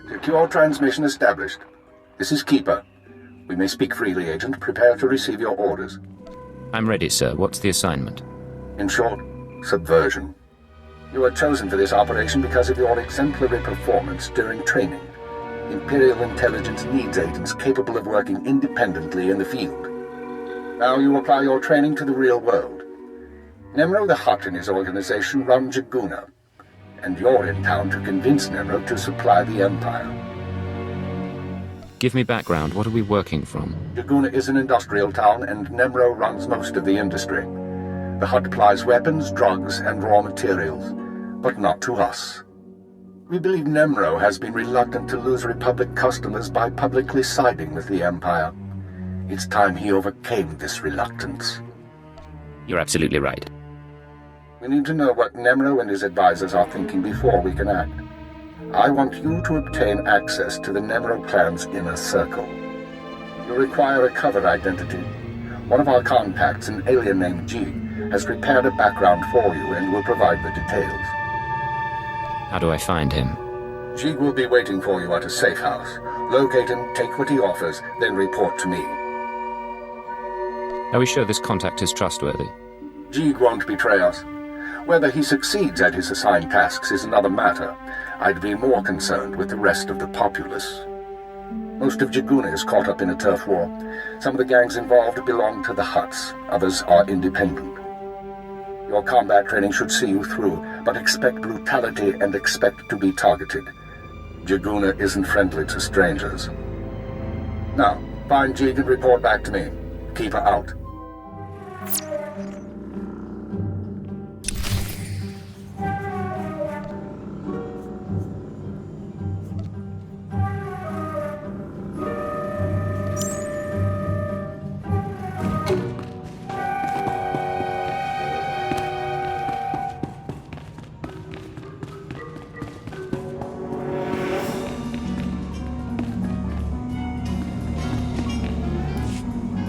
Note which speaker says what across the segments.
Speaker 1: Secure transmission established. This is Keeper. We may speak freely, Agent. Prepare to receive your orders.
Speaker 2: I'm ready, sir. What's the assignment?
Speaker 1: In short, subversion. You were chosen for this operation because of your exemplary performance during training. Imperial intelligence needs agents capable of working independently in the field. Now you apply your training to the real world. Nemro the Hutt and his organization run Jaguna, and you're in town to convince Nemro to supply the Empire.
Speaker 2: Give me background. What are we working from?
Speaker 1: Jaguna is an industrial town, and Nemro runs most of the industry. The Hutt supplies weapons, drugs, and raw materials, but not to us. We believe Nemro has been reluctant to lose Republic customers by publicly siding with the Empire. It's time he overcame this reluctance.
Speaker 2: You're absolutely right.
Speaker 1: We need to know what Nemro and his advisors are thinking before we can act. I want you to obtain access to the Nemro clan's inner circle. You require a cover identity. One of our contacts, an alien named G, has prepared a background for you and will provide the details.
Speaker 2: How do I find him?
Speaker 1: G will be waiting for you at a safe house. Locate him, take what he offers, then report to me.
Speaker 2: Are we sure this contact is trustworthy?
Speaker 1: G won't betray us. Whether he succeeds at his assigned tasks is another matter. I'd be more concerned with the rest of the populace. Most of Jaguna is caught up in a turf war. Some of the gangs involved belong to the Hutts. Others are independent. Your combat training should see you through, but expect brutality and expect to be targeted. Jaguna isn't friendly to strangers. Now, find Jig and report back to me. Keep her out.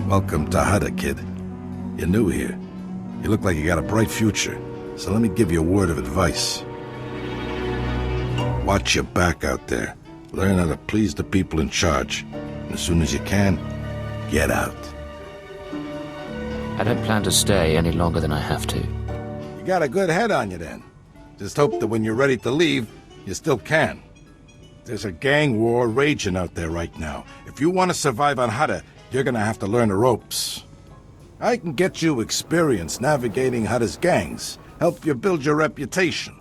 Speaker 3: Welcome to Hutta, kid. You're new here. You look like you got a bright future, so let me give you a word of advice. Watch your back out there. Learn how to please the people in charge. And as soon as you can, get out.
Speaker 2: I don't plan to stay any longer than I have to.
Speaker 3: You got a good head on you then. Just hope that when you're ready to leave, you still can. There's a gang war raging out there right now. If you want to survive on Hutta, you're gonna have to learn the ropes. I can get you experience navigating Hutta's gangs, help you build your reputation,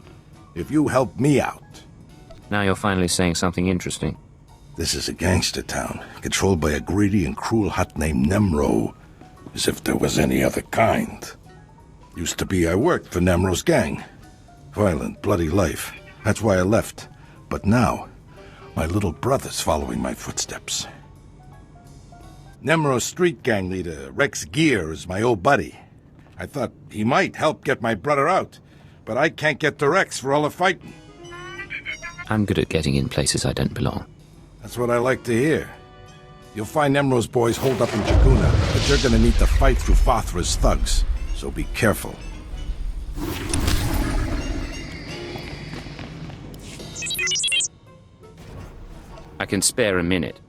Speaker 3: if you help me out.
Speaker 2: Now you're finally saying something interesting.
Speaker 3: This is a gangster town, controlled by a greedy and cruel Hutt named Nemro, as if there was any other kind. Used to be I worked for Nemro's gang. Violent, bloody life. That's why I left. But now, my little brother's following my footsteps. Nemro's street gang leader, Rex Gear, is my old buddy. I thought he might help get my brother out, but I can't get to Rex for all the fighting.
Speaker 2: I'm good at getting in places I don't belong.
Speaker 3: That's what I like to hear. You'll find Nemro's boys holed up in Jaguna, but you're gonna need to fight through Fathra's thugs, so be careful.
Speaker 2: I can spare a minute.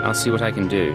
Speaker 2: I'll see what I can do.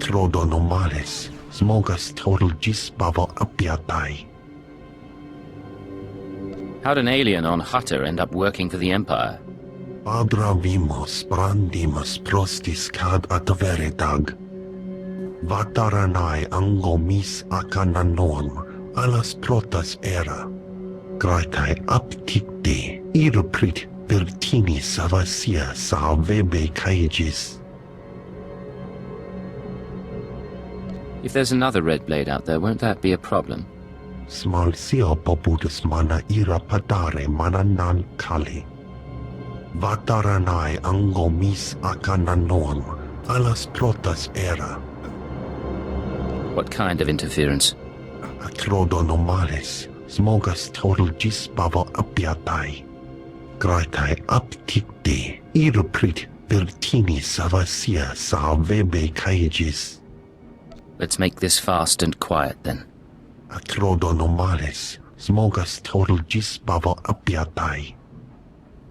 Speaker 4: Atrodonomales, smogas total gisbavo apiatai.
Speaker 2: How'd an alien on Hutter end up working for the Empire?
Speaker 4: Padra vimos brandimus prostis cad adveredag. Vataranai angomis akananon, alas protas era. Gratai apticte, irprit vertini savasia sa vebe caegis.
Speaker 2: If there's another Red Blade out there, won't that be a problem?
Speaker 4: Smal sio popudus mana ira padare mananan kale. Vataranai angomis akananon, alas protas era.
Speaker 2: What kind of interference?
Speaker 4: Atrodonomales, smogas total gisbavo apiatai. Gratai apticte, irprit vertini savasia sa vebe caegis.
Speaker 2: Let's make this fast and quiet, then.
Speaker 4: Atrodonomales, smogas total gisbavo apiatai.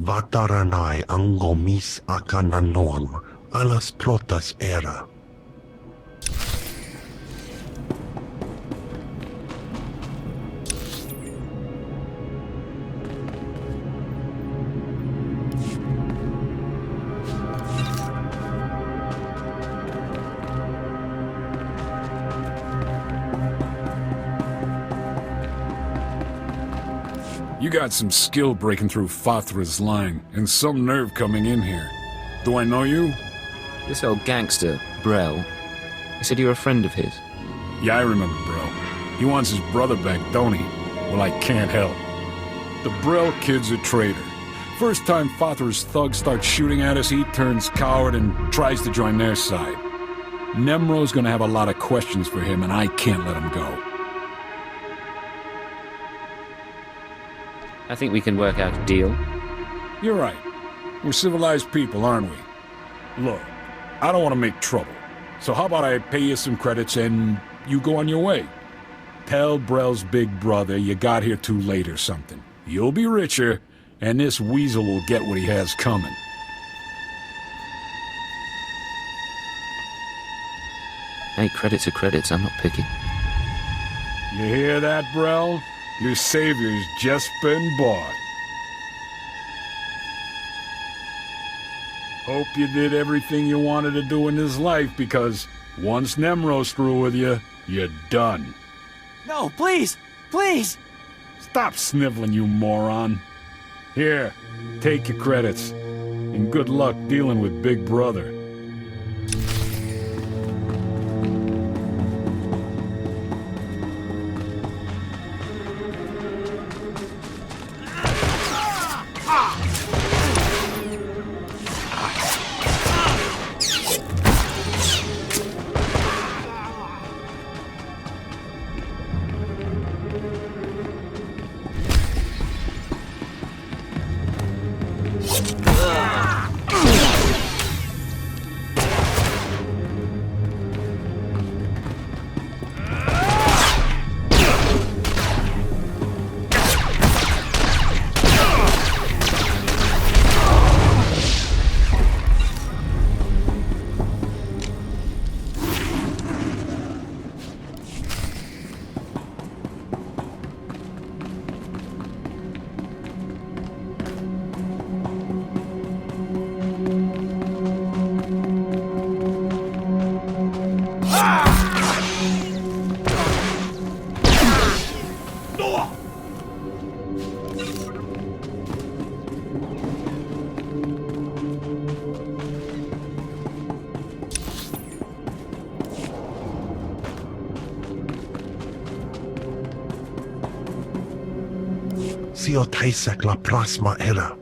Speaker 4: Vataranai angomis akananon, alas protas era.
Speaker 5: You got some skill breaking through Fathra's line, and some nerve coming in here. Do I know you?
Speaker 2: This old gangster, Brel. He said you're a friend of his.
Speaker 5: Yeah, I remember Brel. He wants his brother back, don't he? Well, I can't help. The Brel kid's a traitor. First time Fathra's thugs start shooting at us, he turns coward and tries to join their side. Nemro's gonna have a lot of questions for him, and I can't let him go.
Speaker 2: I think we can work out a deal.
Speaker 5: You're right. We're civilized people, aren't we? Look, I don't want to make trouble. So how about I pay you some credits and you go on your way? Tell Brel's big brother you got here too late or something. You'll be richer, and this weasel will get what he has coming.
Speaker 2: Hey, credits are credits. I'm not picky.
Speaker 5: You hear that, Brel? Your savior's just been bought. Hope you did everything you wanted to do in this life, because once Nemro's through with you, you're done.
Speaker 6: No, please! Please!
Speaker 5: Stop sniveling, you moron. Here, take your credits. And good luck dealing with Big Brother.
Speaker 4: Sio taisek la prasma era.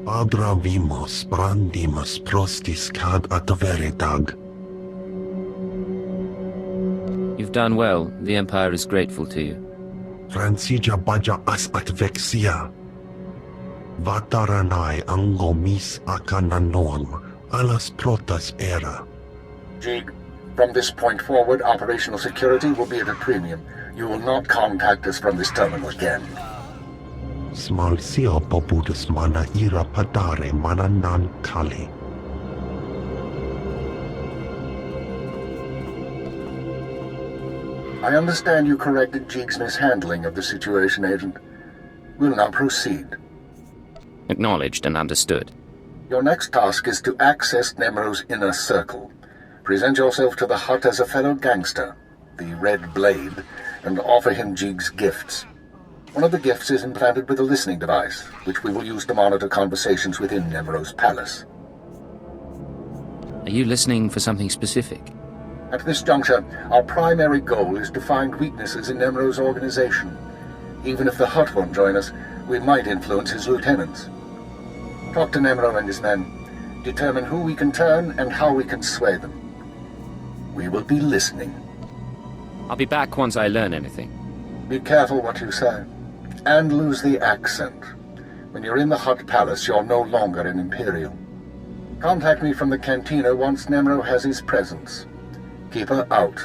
Speaker 4: Adra vimos brandimus prostis cad adveredag.
Speaker 2: You've done well. The Empire is grateful to you.
Speaker 4: Fransija baja as advexia. Vataranai angomis akananoam, alas protas era.
Speaker 1: Jig, from this point forward, operational security will be at a premium. You will not contact us from this terminal again.
Speaker 4: Smal sio pobudus mana ira padare mana nan kali.
Speaker 1: I understand you corrected Jig's mishandling of the situation, Agent. We'll now proceed.
Speaker 2: Acknowledged and understood.
Speaker 1: Your next task is to access Nemro's inner circle. Present yourself to the hut as a fellow gangster, the Red Blade, and offer him Jig's gifts. One of the gifts is implanted with a listening device, which we will use to monitor conversations within Nemro's palace.
Speaker 2: Are you listening for something specific?
Speaker 1: At this juncture, our primary goal is to find weaknesses in Nemro's organization. Even if the Hutt won't join us, we might influence his lieutenants. Talk to Nemro and his men. Determine who we can turn and how we can sway them. We will be listening.
Speaker 2: I'll be back once I learn anything.
Speaker 1: Be careful what you say. And lose the accent. When you're in the Hutt Palace, you're no longer an Imperial. Contact me from the cantina once Nemro has his presence. Keep her out.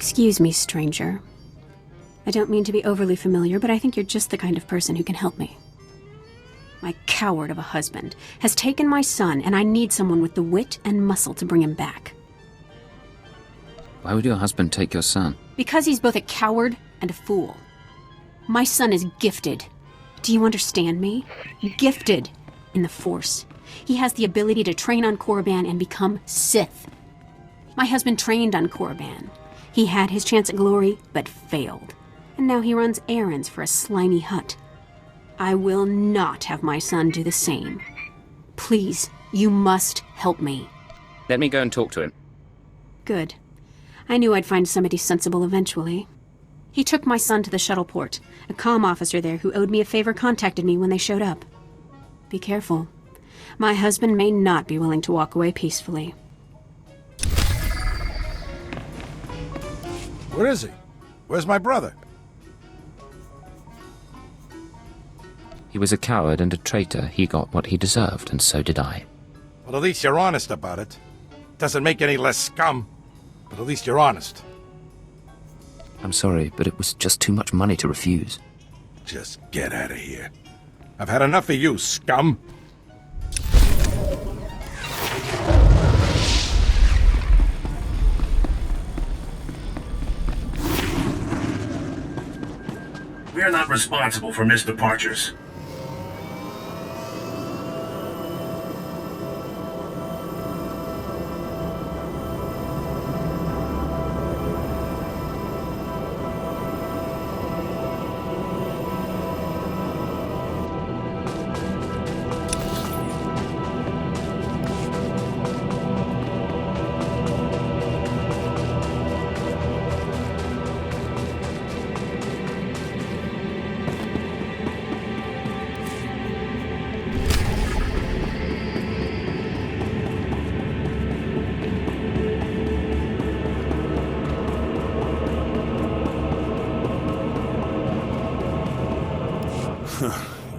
Speaker 7: Excuse me, stranger. I don't mean to be overly familiar, but I think you're just the kind of person who can help me. My coward of a husband has taken my son, and I need someone with the wit and muscle to bring him back.
Speaker 2: Why would your husband take your son?
Speaker 7: Because he's both a coward and a fool. My son is gifted. Do you understand me? Gifted in the Force. He has the ability to train on Korriban and become Sith. My husband trained on Korriban. He had his chance at glory, but failed. And now he runs errands for a slimy Hutt. I will not have my son do the same. Please, you must help me.
Speaker 2: Let me go and talk to him.
Speaker 7: Good. I knew I'd find somebody sensible eventually. He took my son to the shuttle port. A comm officer there who owed me a favor contacted me when they showed up. Be careful. My husband may not be willing to walk away peacefully.
Speaker 3: Where is he? Where's my brother?
Speaker 2: He was a coward and a traitor. He got what he deserved, and so did I.
Speaker 3: Well, at least you're honest about it. Doesn't make any less scum, but at least you're honest.
Speaker 2: I'm sorry, but it was just too much money to refuse.
Speaker 3: Just get out of here. I've had enough of you, scum.
Speaker 8: We're not responsible for missed departures.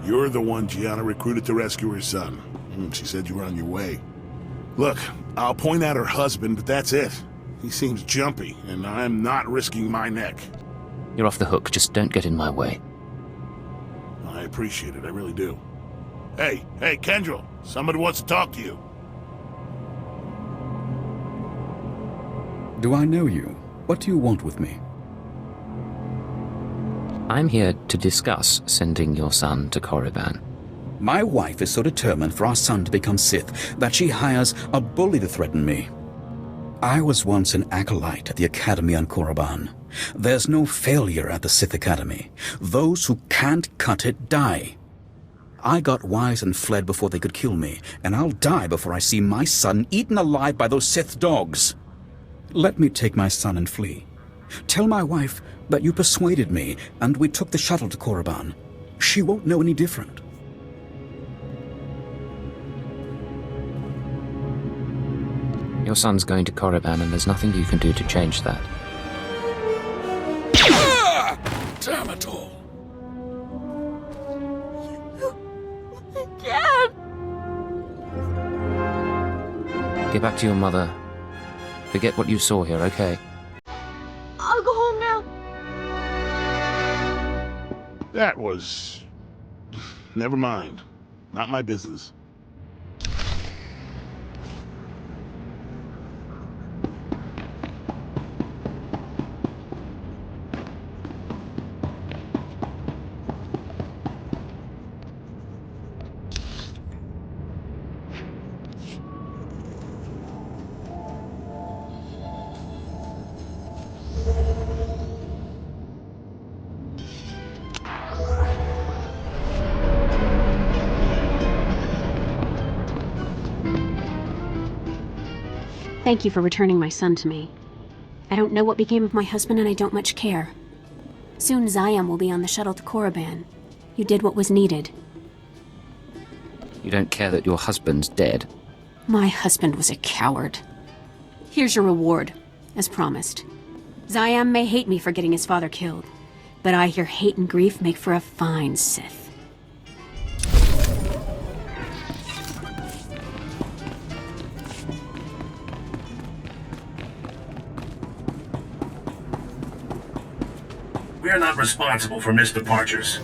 Speaker 9: You're the one Gianna recruited to rescue her son. She said you were on your way. Look, I'll point out her husband, but that's it. He seems jumpy, and I'm not risking my neck.
Speaker 2: You're off the hook. Just don't get in my way.
Speaker 9: I appreciate it, I really do. Hey, Kendrell, somebody wants to talk to you.
Speaker 10: Do I know you? What do you want with me?
Speaker 2: I'm here to discuss sending your son to Korriban.
Speaker 10: My wife is so determined for our son to become Sith that she hires a bully to threaten me. I was once an acolyte at the Academy on Korriban. There's no failure at the Sith Academy. Those who can't cut it die. I got wise and fled before they could kill me, and I'll die before I see my son eaten alive by those Sith dogs. Let me take my son and flee. Tell my wife that you persuaded me, and we took the shuttle to Korriban. She won't know any different.
Speaker 2: Your son's going to Korriban, and there's nothing you can do to change that.
Speaker 5: Damn it all.
Speaker 11: Dad!
Speaker 2: Get back to your mother. Forget what you saw here, okay?
Speaker 11: I'll go home now.
Speaker 9: That was... Never mind. Not my business.
Speaker 7: Thank you for returning my son to me. I don't know what became of my husband, and I don't much care. Soon Zayam will be on the shuttle to Korriban. You did what was needed.
Speaker 2: You don't care that your husband's dead?
Speaker 7: My husband was a coward. Here's your reward, as promised. Zayam may hate me for getting his father killed, but I hear hate and grief make for a fine Sith.
Speaker 8: We're not responsible for missed departures.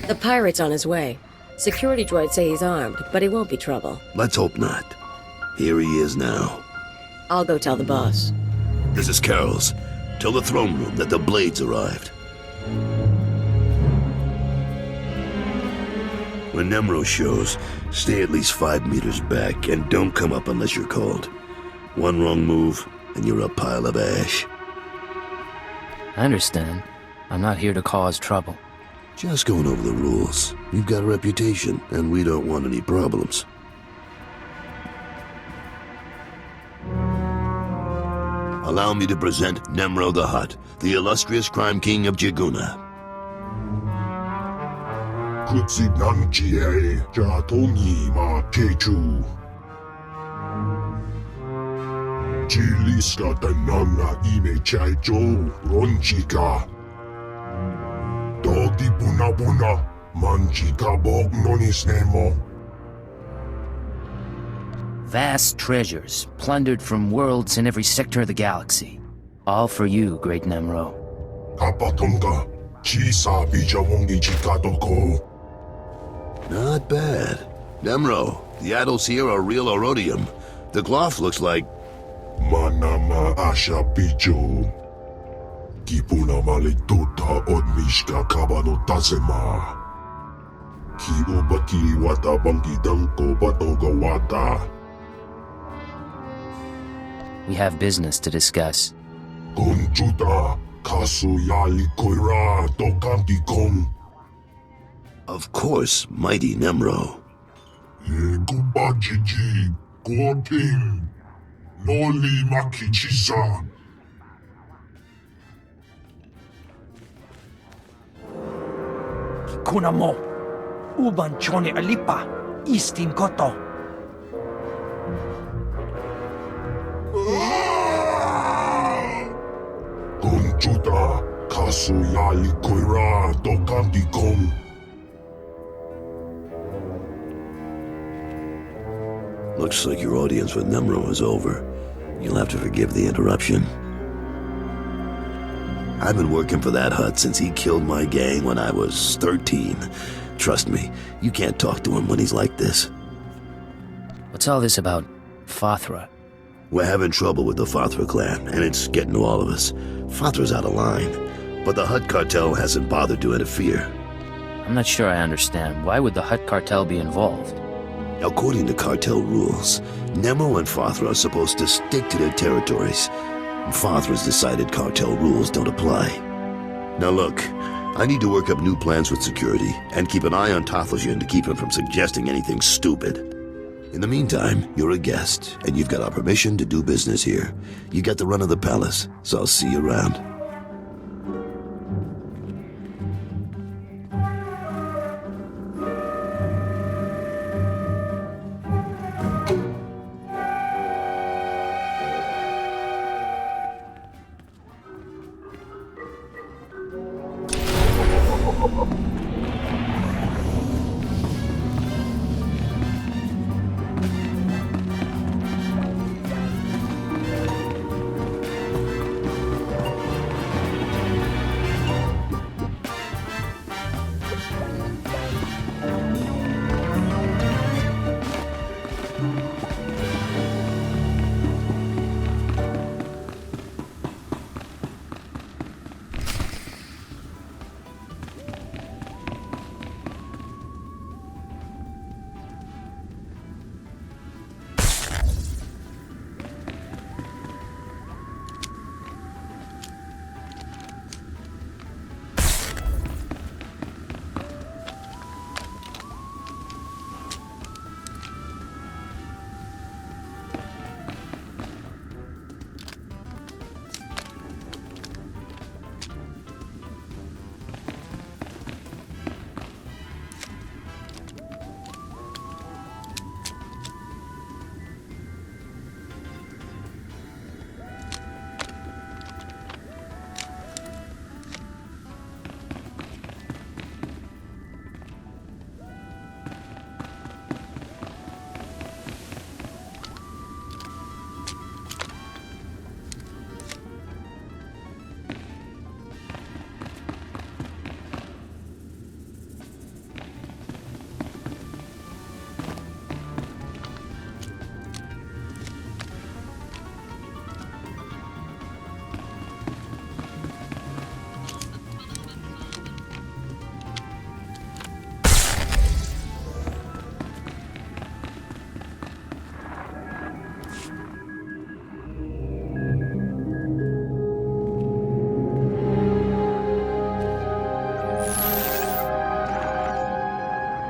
Speaker 12: The pirate's on his way. Security droids say he's armed, but he won't be trouble.
Speaker 13: Let's hope not. Here he is now.
Speaker 12: I'll go tell the boss.
Speaker 13: This is Carol's. Tell the throne room that the blades arrived. When Nemro shows, stay at least 5 meters back and don't come up unless you're called. One wrong move, and you're a pile of ash.
Speaker 2: I understand. I'm not here to cause trouble.
Speaker 13: Just going over the rules. You've got a reputation, and we don't want any problems. Allow me to present Nemro the Hutt, the illustrious crime king of Jaguna.
Speaker 14: Vast treasures, plundered from worlds in every sector of the galaxy. All for you, great Nemro.
Speaker 13: Not bad. Nemro, the idols here are real Orodium. The cloth looks like...
Speaker 15: Manama Asha Picho. Kipuna Malituta Odmishka Kabano Tasema. Kiubaki Wata Bangi Danko Batoga Wata.
Speaker 14: We have business to discuss.
Speaker 15: Konjuta Kasuyali Koira Tokanti Kon.
Speaker 13: Of course, mighty Nemro.
Speaker 15: Kubajiji Gorking Noli Makichisa.
Speaker 6: Kunamo, Uban Chone Alipa, Istin Koto.
Speaker 15: Gonjuta Kasuyali Koira Dokandikom.
Speaker 13: Looks like your audience with Nemro is over. You'll have to forgive the interruption. I've been working for that hut since he killed my gang when I was 13. Trust me, you can't talk to him when he's like this.
Speaker 14: What's all this about Fathra?
Speaker 13: We're having trouble with the Fathra clan, and it's getting to all of us. Fathra's out of line, but the Hutt cartel hasn't bothered to interfere.
Speaker 14: I'm not sure I understand. Why would the Hutt cartel be involved?
Speaker 13: According to cartel rules, Nemo and Fathra are supposed to stick to their territories. Fathra's decided cartel rules don't apply. Now look, I need to work up new plans with security, and keep an eye on Tathlosian to keep him from suggesting anything stupid. In the meantime, you're a guest, and you've got our permission to do business here. You got the run of the palace, so I'll see you around.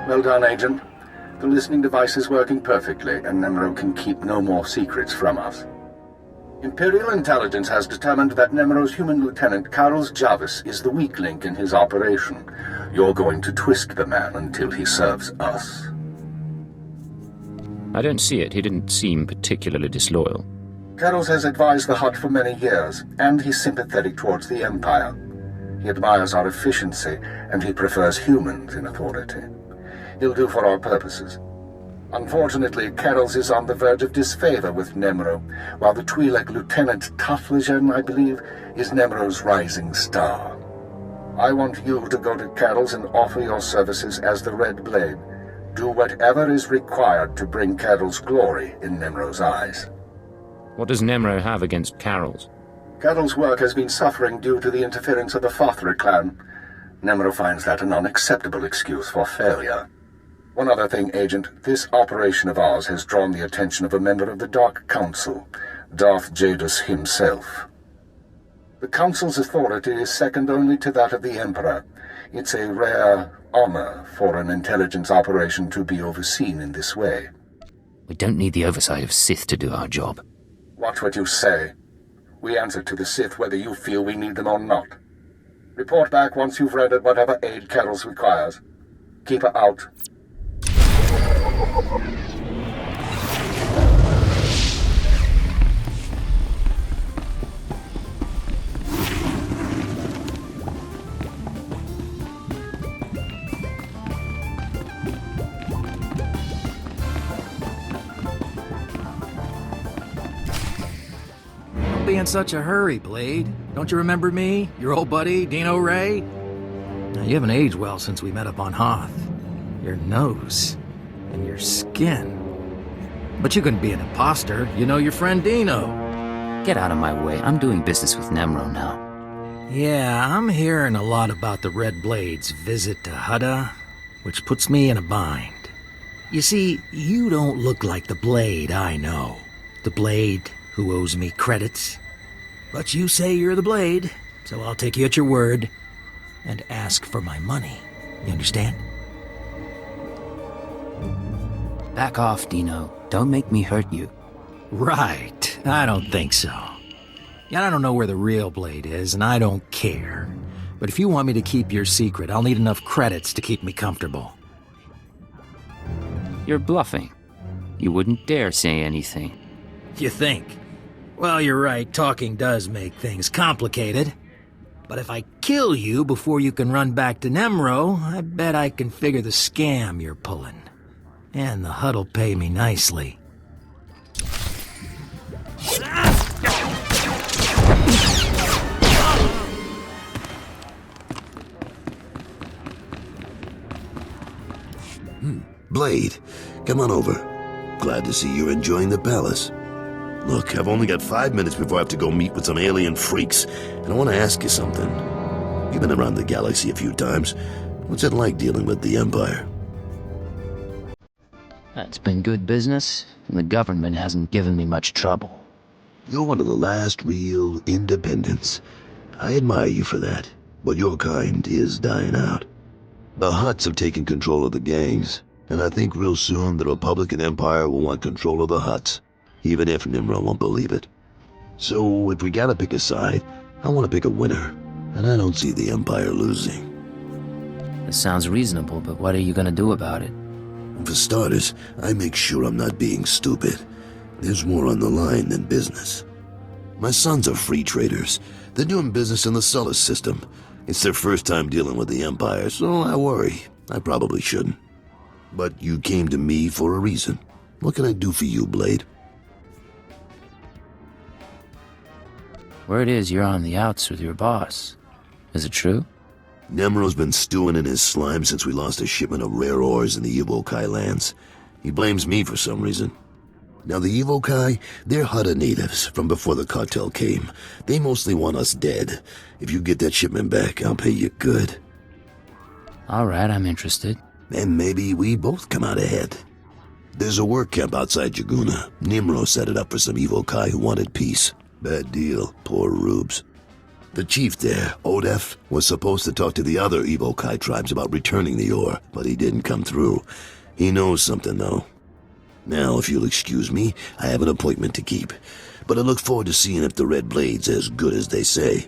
Speaker 1: Well done, Agent. The listening device is working perfectly, and Nemro can keep no more secrets from us. Imperial intelligence has determined that Nemro's human lieutenant, Carlos Jarvis, is the weak link in his operation. You're going to twist the man until he serves us.
Speaker 2: I don't see it. He didn't seem particularly disloyal.
Speaker 1: Carlos has advised the Hutt for many years, and he's sympathetic towards the Empire. He admires our efficiency, and he prefers humans in authority. He'll do for our purposes. Unfortunately, Carols is on the verge of disfavor with Nemro, while the Twi'lek Lieutenant Tathlosian, I believe, is Nemro's rising star. I want you to go to Carols and offer your services as the Red Blade. Do whatever is required to bring Carol's glory in Nemro's eyes.
Speaker 2: What does Nemro have against Carol's?
Speaker 1: Carol's work has been suffering due to the interference of the Fathra clan. Nemro finds that an unacceptable excuse for failure. One other thing, Agent. This operation of ours has drawn the attention of a member of the Dark Council, Darth Jadus himself. The Council's authority is second only to that of the Emperor. It's a rare honor for an intelligence operation to be overseen in this way.
Speaker 14: We don't need the oversight of Sith to do our job.
Speaker 1: Watch what you say. We answer to the Sith whether you feel we need them or not. Report back once you've rendered whatever aid Carols requires. Keep her out.
Speaker 16: Don't be in such a hurry, Blade. Don't you remember me? Your old buddy, Dino Ray? Now, you haven't aged well since we met up on Hoth. Your nose and your skin. But you couldn't be an imposter. You know your friend Dino.
Speaker 14: Get out of my way. I'm doing business with Nemro now.
Speaker 16: Yeah, I'm hearing a lot about the Red Blade's visit to Hutta, which puts me in a bind. You see, you don't look like the Blade I know. The Blade who owes me credits. But you say you're the Blade, so I'll take you at your word and ask for my money. You understand?
Speaker 14: Back off, Dino. Don't make me hurt you.
Speaker 16: Right. I don't think so. Yeah, I don't know where the real Blade is, and I don't care. But if you want me to keep your secret, I'll need enough credits to keep me comfortable.
Speaker 14: You're bluffing. You wouldn't dare say anything.
Speaker 16: You think? Well, you're right. Talking does make things complicated. But if I kill you before you can run back to Nemro, I bet I can figure the scam you're pulling. And the Hutt'll pay me nicely.
Speaker 13: Blade, come on over. Glad to see you're enjoying the palace. Look, I've only got 5 minutes before I have to go meet with some alien freaks, and I want to ask you something. You've been around the galaxy a few times. What's it like dealing with the Empire?
Speaker 14: That's been good business, and the government hasn't given me much trouble.
Speaker 13: You're one of the last real independents. I admire you for that, but your kind is dying out. The Hutts have taken control of the gangs, and I think real soon the Republican Empire will want control of the Hutts, even if Nimrod won't believe it. So if we gotta pick a side, I want to pick a winner, and I don't see the Empire losing.
Speaker 14: This sounds reasonable, but what are you gonna do about it?
Speaker 13: For starters, I make sure I'm not being stupid. There's more on the line than business. My sons are free traders. They're doing business in the solar system. It's their first time dealing with the Empire, so I worry. I probably shouldn't. But you came to me for a reason. What can I do for you, Blade?
Speaker 14: Word is you're on the outs with your boss. Is it true?
Speaker 13: Nemro's been stewing in his slime since we lost a shipment of rare ores in the Evokai lands. He blames me for some reason. Now the Evokai, they're Hutta natives from before the cartel came. They mostly want us dead. If you get that shipment back, I'll pay you good.
Speaker 14: Alright, I'm interested.
Speaker 13: And maybe we both come out ahead. There's a work camp outside Jaguna. Nimro set it up for some Evokai who wanted peace. Bad deal, poor rubes. The chief there, Odef, was supposed to talk to the other Evokai tribes about returning the ore, but he didn't come through. He knows something, though. Now, if you'll excuse me, I have an appointment to keep. But I look forward to seeing if the Red Blade's as good as they say.